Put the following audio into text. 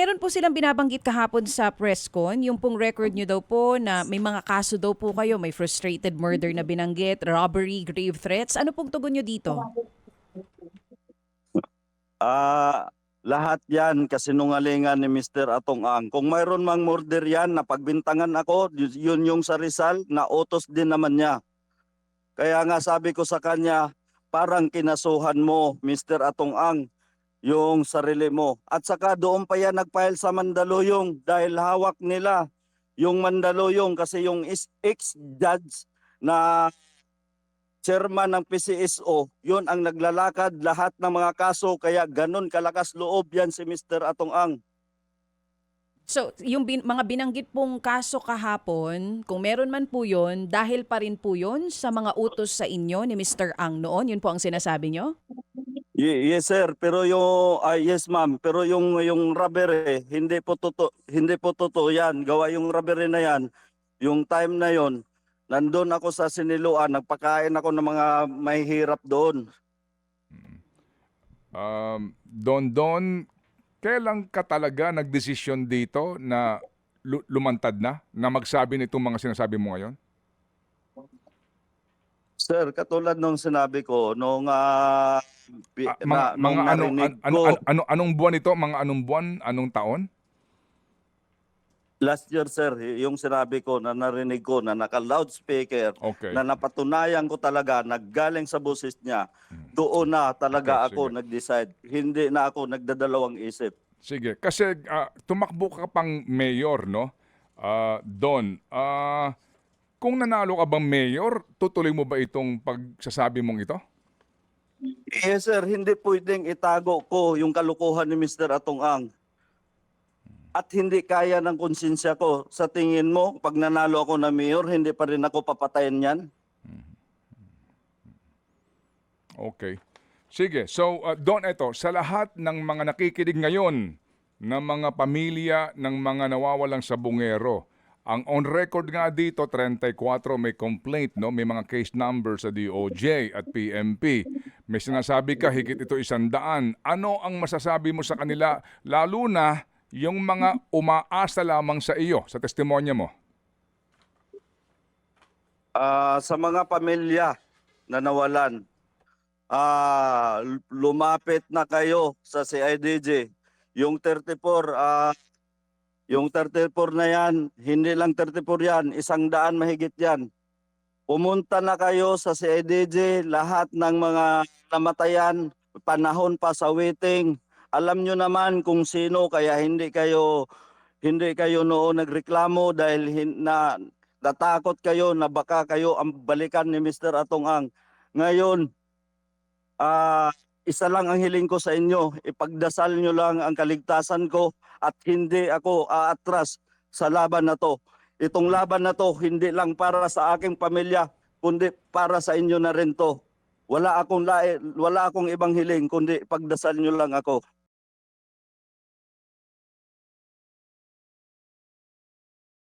meron po silang binabanggit kahapon sa press con, yung pong record nyo daw po na may mga kaso daw po kayo, may frustrated murder na binanggit, robbery, grave threats. Ano pong tugon nyo dito? Ah, lahat yan kasinungalingan ni Mr. Atong Ang. Kung mayroon mang murder yan na pagbintangan ako, yun yung sa Rizal, na utos din naman niya. Kaya nga sabi ko sa kanya, parang kinasuhan mo, Mr. Atong Ang, yung sarili mo. At saka doon pa yan nagfile sa Mandaluyong dahil hawak nila yung Mandaluyong kasi yung ex-judge na chairman ng PCSO, yun ang naglalakad lahat ng mga kaso kaya ganun kalakas loob yan si Mr. Atong Ang. So, yung mga binanggit pong kaso kahapon, kung meron man po yun, dahil pa rin po yun sa mga utos sa inyo ni Mr. Ang noon, yun po ang sinasabi nyo? Yes sir, pero yes ma'am, pero yung robbery hindi po totoo yan. Gawa yung robbery na yan, yung time na yon, nandun ako sa Siniluan, nagpakain ako ng mga mahihirap doon. Don, kailan ka talaga nagdesisyon dito na lumantad na magsabi nitong mga sinasabi mo ngayon? Sir, katulad nung sinabi ko, nung nung narinig ko, Anong buwan ito? Mga anong buwan? Anong taon? last year sir, yung sinabi ko na narinig ko na naka-loudspeaker, Okay. na napatunayan ko talaga naggaling sa boses niya, doon na talaga Okay, ako sige. nag-decide. Hindi na ako nagdadalawang isip. Sige, kasi tumakbo ka pang mayor, no? Don, kung nanalo ka bang mayor, tutuloy mo ba itong pagsasabi mong ito? Yes sir, hindi pwedeng itago ko yung kalukuhan ni Mr. Atong Ang. At hindi kaya ng konsensya ko. Sa tingin mo, pag nanalo ako na mayor, hindi pa rin ako papatayin yan? Okay. Sige, so Don, ito, sa lahat ng mga nakikinig ngayon ng mga pamilya ng mga nawawalang sabungero, ang on record nga dito, 34 may complaint, no? May mga case number sa DOJ at PMP. May sinasabi ka, higit ito 100. Ano ang masasabi mo sa kanila, lalo na yung mga umaasa lamang sa iyo, sa testimonya mo? Sa mga pamilya na nawalan, lumapit na kayo sa CIDJ. Yung 34, yung 34 na yan, hindi lang 34 yan, 100 mahigit yan. Pumunta na kayo sa CIDJ, lahat ng mga namatayan, panahon pa sa waiting. Alam nyo naman kung sino, kaya hindi kayo noon nagreklamo dahil natakot kayo na baka kayo ang balikan ni Mr. Atong Ang. Ngayon, isa lang ang hiling ko sa inyo, ipagdasal nyo lang ang kaligtasan ko at hindi ako aatras sa laban na to. Itong laban na to hindi lang para sa aking pamilya, kundi para sa inyo na rin to. Wala akong ibang hiling kundi pagdasal nyo lang ako.